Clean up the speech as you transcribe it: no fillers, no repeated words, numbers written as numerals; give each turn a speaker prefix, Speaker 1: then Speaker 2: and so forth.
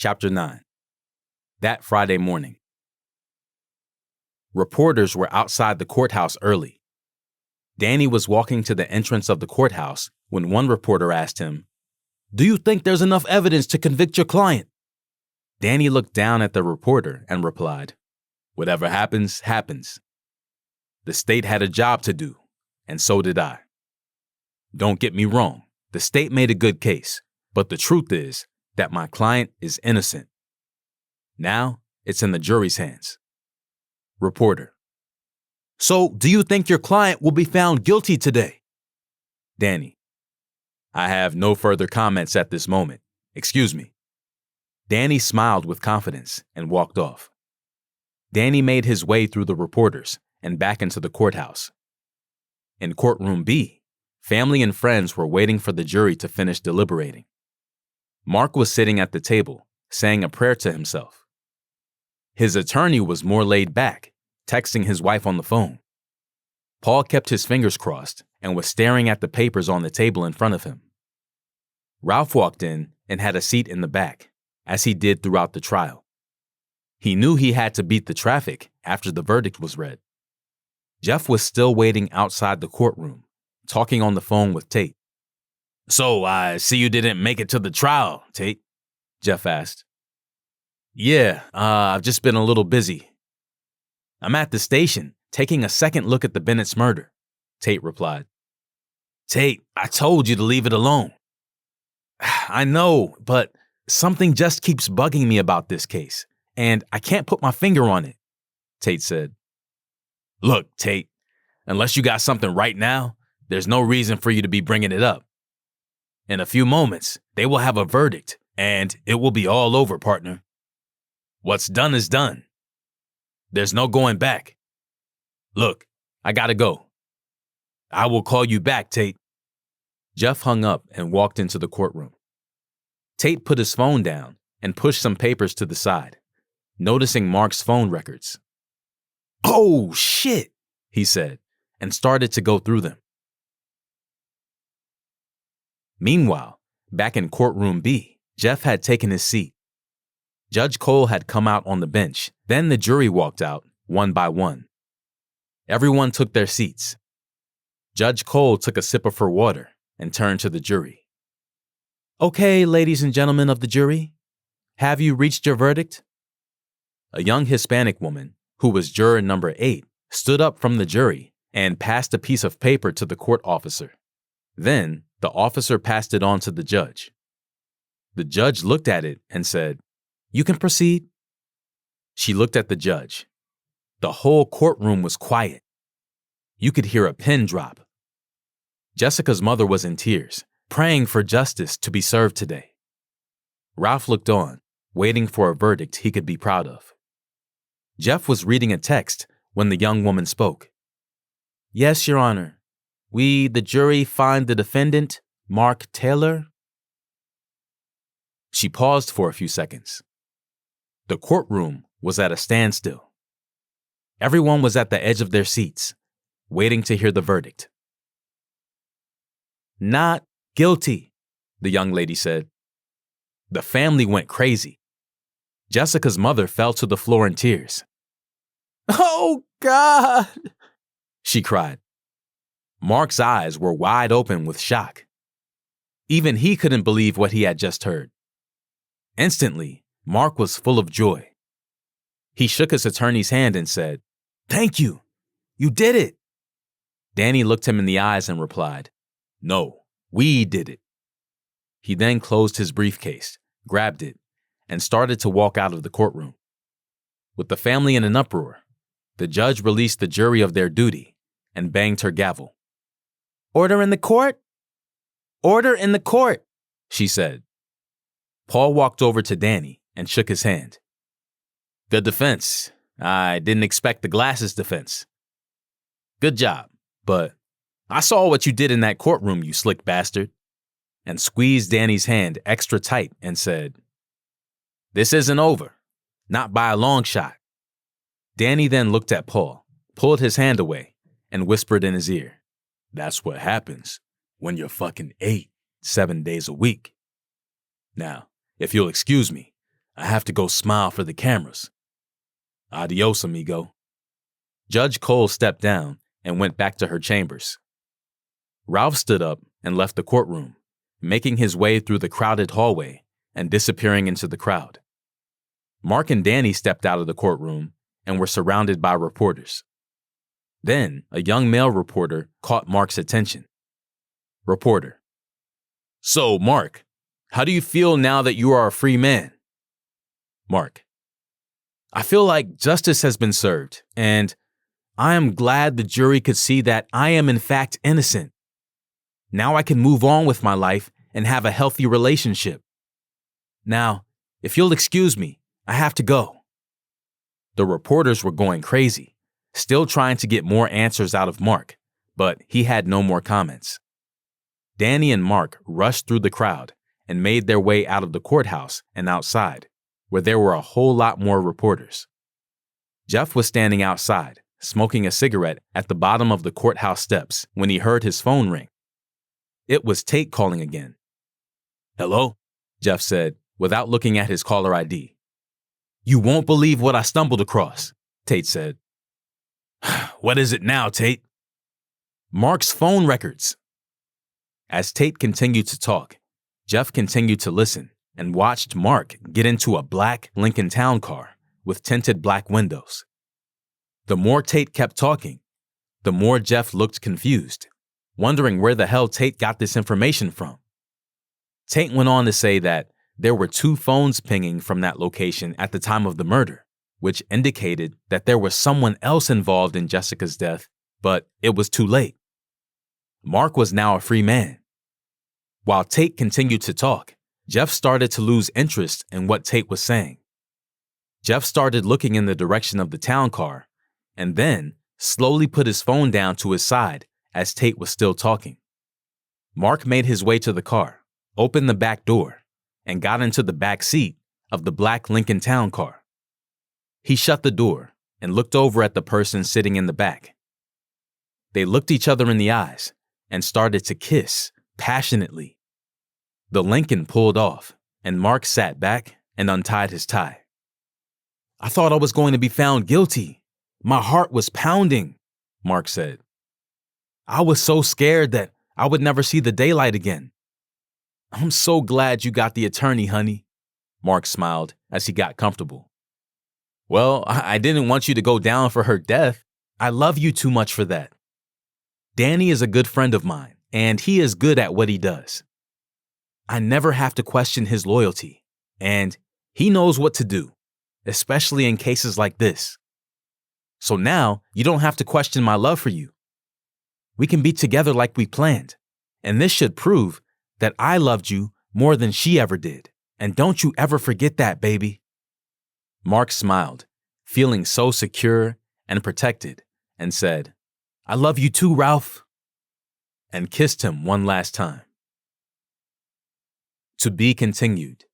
Speaker 1: Chapter 9. That Friday morning. Reporters were outside the courthouse early. Danny was walking to the entrance of the courthouse when one reporter asked him, "Do you think there's enough evidence to convict your client?" Danny looked down at the reporter and replied, "Whatever happens, happens. The state had a job to do, and so did I. Don't get me wrong, the state made a good case, but the truth is that my client is innocent. Now, it's in the jury's hands." Reporter: "So, do you think your client will be found guilty today?" Danny: "I have no further comments at this moment. Excuse me." Danny smiled with confidence and walked off. Danny made his way through the reporters and back into the courthouse. In courtroom B, family and friends were waiting for the jury to finish deliberating. Mark was sitting at the table, saying a prayer to himself. His attorney was more laid back, texting his wife on the phone. Paul kept his fingers crossed and was staring at the papers on the table in front of him. Ralph walked in and had a seat in the back, as he did throughout the trial. He knew he had to beat the traffic after the verdict was read. Jeff was still waiting outside the courtroom, talking on the phone with Tate. "So, I see you didn't make it to the trial, Tate," Jeff asked. "Yeah, I've just been a little busy." "I'm at the station, taking a second look at the Bennett's murder," Tate replied. "Tate, I told you to leave it alone." "I know, but something just keeps bugging me about this case, and I can't put my finger on it," Tate said. "Look, Tate, unless you got something right now, there's no reason for you to be bringing it up. In a few moments, they will have a verdict, and it will be all over, partner. What's done is done. There's no going back. Look, I gotta go. I will call you back, Tate." Jeff hung up and walked into the courtroom. Tate put his phone down and pushed some papers to the side, noticing Mark's phone records. "Oh, shit," he said, and started to go through them. Meanwhile, back in courtroom B, Jeff had taken his seat. Judge Cole had come out on the bench, then the jury walked out, one by one. Everyone took their seats. Judge Cole took a sip of her water and turned to the jury. "Okay, ladies and gentlemen of the jury, have you reached your verdict?" A young Hispanic woman, who was juror number 8, stood up from the jury and passed a piece of paper to the court officer. Then, the officer passed it on to the judge. The judge looked at it and said, "You can proceed." She looked at the judge. The whole courtroom was quiet. You could hear a pin drop. Jessica's mother was in tears, praying for justice to be served today. Ralph looked on, waiting for a verdict he could be proud of. Jeff was reading a text when the young woman spoke. "Yes, Your Honor. We, the jury, find the defendant, Mark Taylor." She paused for a few seconds. The courtroom was at a standstill. Everyone was at the edge of their seats, waiting to hear the verdict. "Not guilty," the young lady said. The family went crazy. Jessica's mother fell to the floor in tears. "Oh, God," she cried. Mark's eyes were wide open with shock. Even he couldn't believe what he had just heard. Instantly, Mark was full of joy. He shook his attorney's hand and said, "Thank you. You did it." Danny looked him in the eyes and replied, "No, we did it." He then closed his briefcase, grabbed it, and started to walk out of the courtroom. With the family in an uproar, the judge released the jury of their duty and banged her gavel. "Order in the court? Order in the court," she said. Paul walked over to Danny and shook his hand. "Good defense. I didn't expect the glasses defense. Good job, but I saw what you did in that courtroom, you slick bastard," and squeezed Danny's hand extra tight and said, "This isn't over. Not by a long shot." Danny then looked at Paul, pulled his hand away, and whispered in his ear, "That's what happens when you're fucking 7 days a week. Now, if you'll excuse me, I have to go smile for the cameras. Adios, amigo. Judge Cole stepped down and went back to her chambers. Ralph stood up and left the courtroom, making his way through the crowded hallway and disappearing into the crowd. Mark and Danny stepped out of the courtroom and were surrounded by reporters. Then, a young male reporter caught Mark's attention. Reporter: So, Mark, how do you feel now that you are a free man? Mark: I feel like justice has been served, and I am glad the jury could see that I am in fact innocent. Now I can move on with my life and have a healthy relationship. Now, if you'll excuse me, I have to go. The reporters were going crazy, still trying to get more answers out of Mark, but he had no more comments. Danny and Mark rushed through the crowd and made their way out of the courthouse and outside, where there were a whole lot more reporters. Jeff was standing outside, smoking a cigarette at the bottom of the courthouse steps when he heard his phone ring. It was Tate calling again. Hello? Jeff said, without looking at his caller ID. You won't believe what I stumbled across, Tate said. What is it now, Tate? Mark's phone records. As Tate continued to talk, Jeff continued to listen and watched Mark get into a black Lincoln Town car with tinted black windows. The more Tate kept talking, the more Jeff looked confused, wondering where the hell Tate got this information from. Tate went on to say that there were 2 phones pinging from that location at the time of the murder, which indicated that there was someone else involved in Jessica's death, but it was too late. Mark was now a free man. While Tate continued to talk, Jeff started to lose interest in what Tate was saying. Jeff started looking in the direction of the town car, and then slowly put his phone down to his side as Tate was still talking. Mark made his way to the car, opened the back door, and got into the back seat of the black Lincoln Town car. He shut the door and looked over at the person sitting in the back. They looked each other in the eyes and started to kiss passionately. The Lincoln pulled off, and Mark sat back and untied his tie. I thought I was going to be found guilty. My heart was pounding, Mark said. I was so scared that I would never see the daylight again. I'm so glad you got the attorney, honey, Mark smiled as he got comfortable. Well, I didn't want you to go down for her death. I love you too much for that. Danny is a good friend of mine, and he is good at what he does. I never have to question his loyalty, and he knows what to do, especially in cases like this. So now you don't have to question my love for you. We can be together like we planned, and this should prove that I loved you more than she ever did. And don't you ever forget that, baby. Mark smiled, feeling so secure and protected, and said, I love you too, Ralph, and kissed him one last time. To be continued.